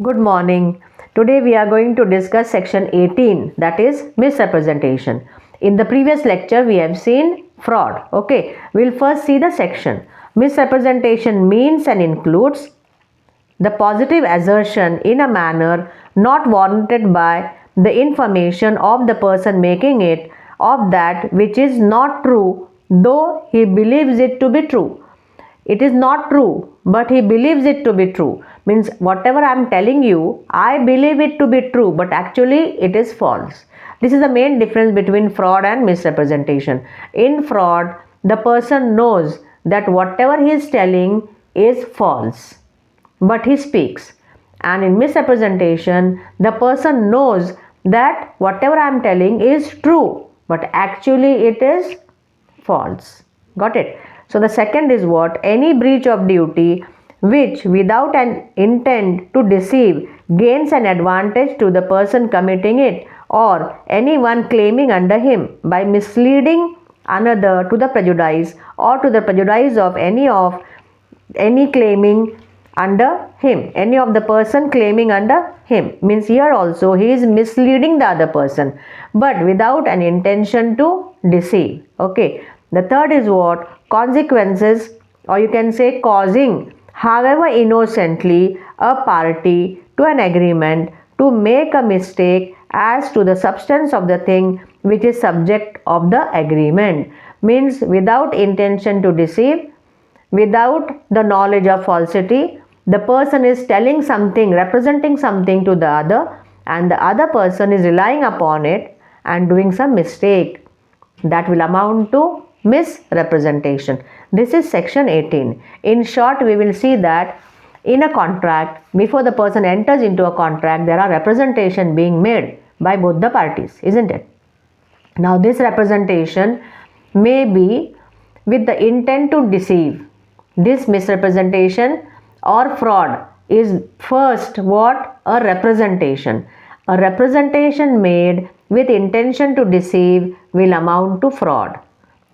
Good morning. Today we are going to discuss section 18, that is misrepresentation. In the previous lecture we have seen fraud. Okay, we'll first see the section. Misrepresentation means and includes the positive assertion in a manner not warranted by the information of the person making it of that which is not true, though he believes it to be true. It is not true, but he believes it to be true. Means whatever I am telling you, I believe it to be true, but actually it is false. This is the main difference between fraud and misrepresentation. In fraud, the person knows that whatever he is telling is false, but he speaks. And in misrepresentation, the person knows that whatever I am telling is true, but actually it is false. Got it? So the second is what? Any breach of duty which without an intent to deceive gains an advantage to the person committing it or anyone claiming under him by misleading another to the prejudice or to the prejudice of any claiming under him, any of the person claiming under him. Means here also he is misleading the other person, but without an intention to deceive. Okay. The third is what? Consequences, or you can say causing, however innocently, a party to an agreement to make a mistake as to the substance of the thing which is subject of the agreement. Means without intention to deceive, without the knowledge of falsity, the person is telling something, representing something to the other, and the other person is relying upon it and doing some mistake. That will amount to misrepresentation. This is section 18. In short, we will see that in a contract, before the person enters into a contract, there are representation being made by both the parties, isn't it? Now, this representation may be with the intent to deceive. This misrepresentation or fraud is first what? A representation. A representation made with intention to deceive will amount to fraud,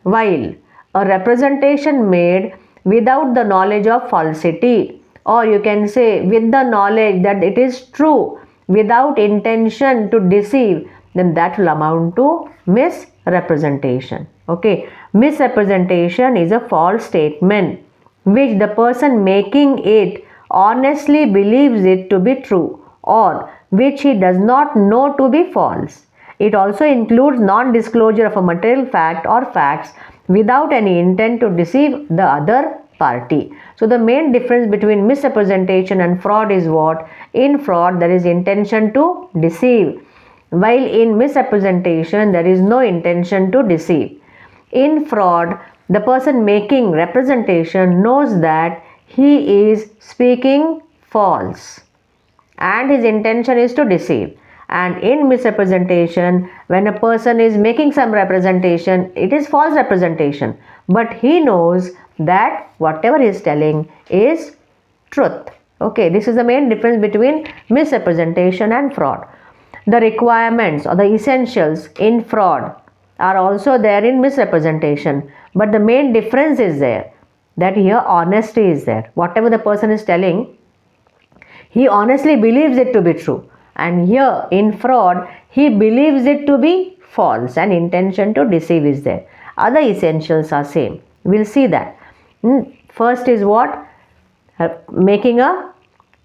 while a representation made without the knowledge of falsity, or you can say with the knowledge that it is true without intention to deceive, then that will amount to misrepresentation. Okay, misrepresentation is a false statement which the person making it honestly believes it to be true or which he does not know to be false. It also includes non-disclosure of a material fact or facts without any intent to deceive the other party. So the main difference between misrepresentation and fraud is what? In fraud there is intention to deceive, while in misrepresentation there is no intention to deceive. In fraud, the person making representation knows that he is speaking false and his intention is to deceive. And in misrepresentation, when a person is making some representation, it is false representation, but he knows that whatever he is telling is truth. Okay, this is the main difference between misrepresentation and fraud. The requirements or the essentials in fraud are also there in misrepresentation, but the main difference is there that here honesty is there. Whatever the person is telling, he honestly believes it to be true, and here in fraud he believes it to be false and intention to deceive is there. Other essentials are same. We'll see that. First is what? Making a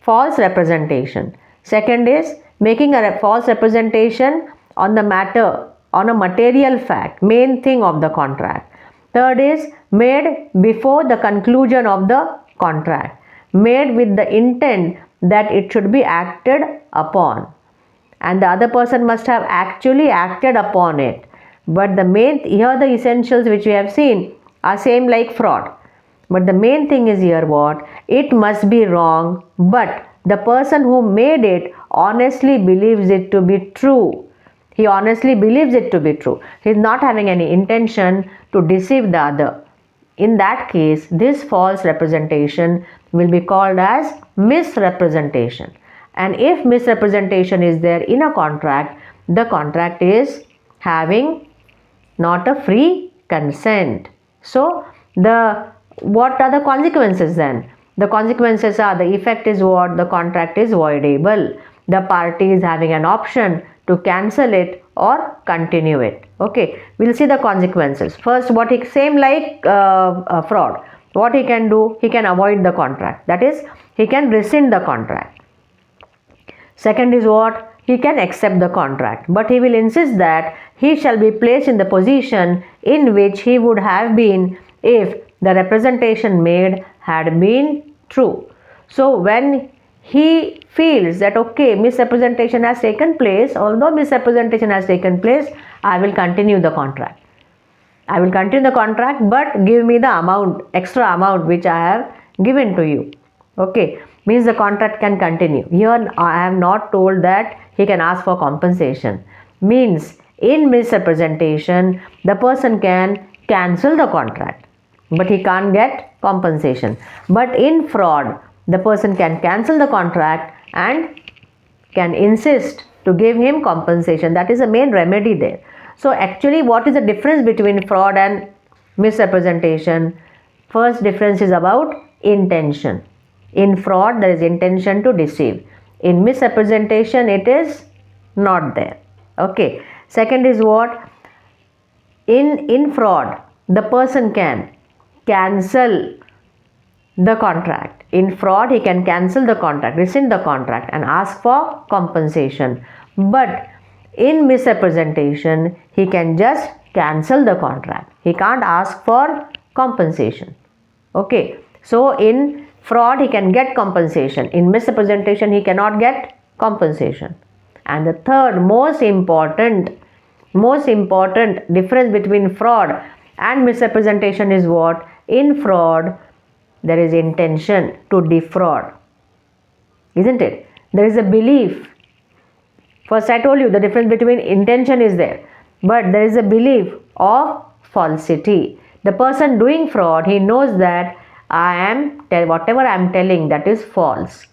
false representation. Second is making a false representation on the matter, on a material fact, main thing of the contract. Third is made before the conclusion of the contract, made with the intent that it should be acted upon, and the other person must have actually acted upon it. But the main, here the essentials which we have seen are same like fraud, but the main thing is here what? It must be wrong, but the person who made it honestly believes it to be true. He honestly believes it to be true. He is not having any intention to deceive the other. In that case, this false representation will be called as misrepresentation. And if misrepresentation is there in a contract, the contract is having not a free consent. So, what are the consequences then? The consequences are, the effect is what? The contract is voidable. The party is having an option to cancel it or continue it. Okay, we'll see the consequences. First, what he, same like fraud. What he can do? He can avoid the contract. That is, he can rescind the contract. Second is what? He can accept the contract, but he will insist that he shall be placed in the position in which he would have been if the representation made had been true. So when he feels that okay, misrepresentation has taken place, although misrepresentation has taken place, I will continue the contract. I will continue the contract, but give me the amount, extra amount which I have given to you. Okay, means the contract can continue. Here I have not told that he can ask for compensation. Means in misrepresentation, the person can cancel the contract, but he can't get compensation. But in fraud, the person can cancel the contract and can insist to give him compensation. That is the main remedy there. So actually, what is the difference between fraud and misrepresentation? First difference is about intention. In fraud, there is intention to deceive. In misrepresentation, it is not there. Okay. Second is what? In fraud, the person can cancel the contract. In fraud, he can cancel the contract, rescind the contract and ask for compensation. But in misrepresentation, he can just cancel the contract. He can't ask for compensation. Okay. So in fraud, he can get compensation. In misrepresentation, he cannot get compensation. And the third most important difference between fraud and misrepresentation is what? In fraud, there is intention to defraud, isn't it? There is a belief. First I told you the difference between intention is there, but there is a belief of falsity. The person doing fraud, he knows that whatever I am telling, that is false.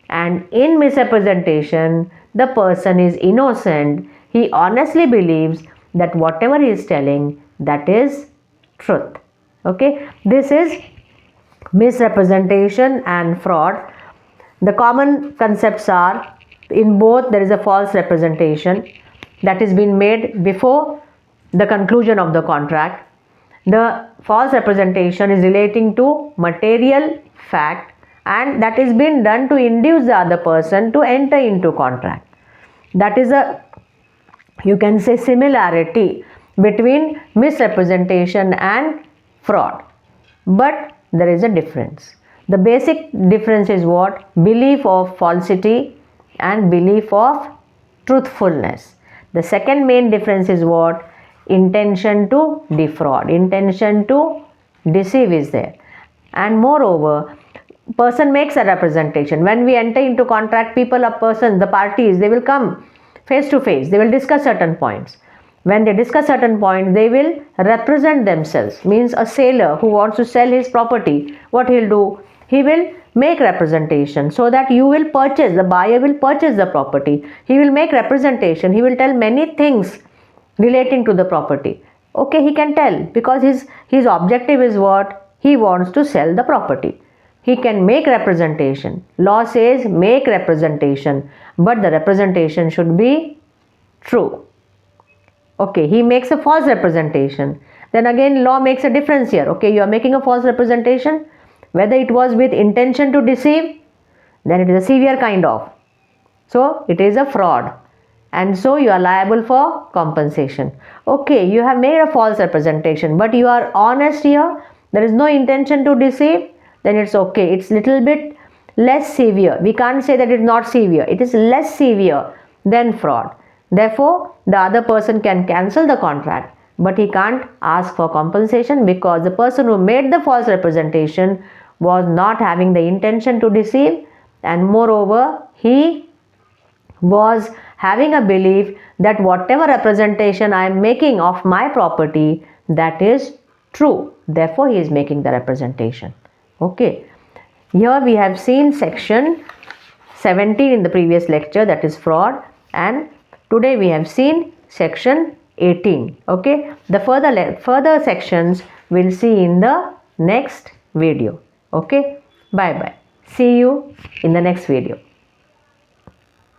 And in misrepresentation, the person is innocent. He honestly believes that whatever he is telling, that is truth. Okay, this is misrepresentation and fraud. The common concepts are, in both there is a false representation that is being made before the conclusion of the contract. The false representation is relating to material fact and that is being done to induce the other person to enter into contract. That is a, you can say, similarity between misrepresentation and fraud. But there is a difference. The basic difference is what? Belief of falsity and belief of truthfulness. The second main difference is what? Intention to defraud, intention to deceive is there. And moreover, person makes a representation. When we enter into contract, people, a person, the parties, they will come face to face. They will discuss certain points. When they discuss certain points, they will represent themselves. Means a seller who wants to sell his property, what he'll do? He will make representation so that you will purchase, the buyer will purchase the property. He will make representation. He will tell many things relating to the property. Okay, he can tell because his objective is what? He wants to sell the property. He can make representation. Law says make representation, but the representation should be true. Okay, he makes a false representation. Then again, law makes a difference here. Okay, you are making a false representation. Whether it was with intention to deceive, then it is a severe kind of. So, it is a fraud. And so, you are liable for compensation. Okay, you have made a false representation, but you are honest here. There is no intention to deceive. Then it's okay. It's little bit less severe. We can't say that it's not severe. It is less severe than fraud. Therefore, the other person can cancel the contract, but he can't ask for compensation because the person who made the false representation was not having the intention to deceive, and moreover, he was having a belief that whatever representation I am making of my property, that is true. Therefore, he is making the representation. Okay. Here we have seen section 17 in the previous lecture, that is fraud, and today we have seen section 18. Okay. The further sections we'll see in the next video. Okay. Bye bye. See you in the next video.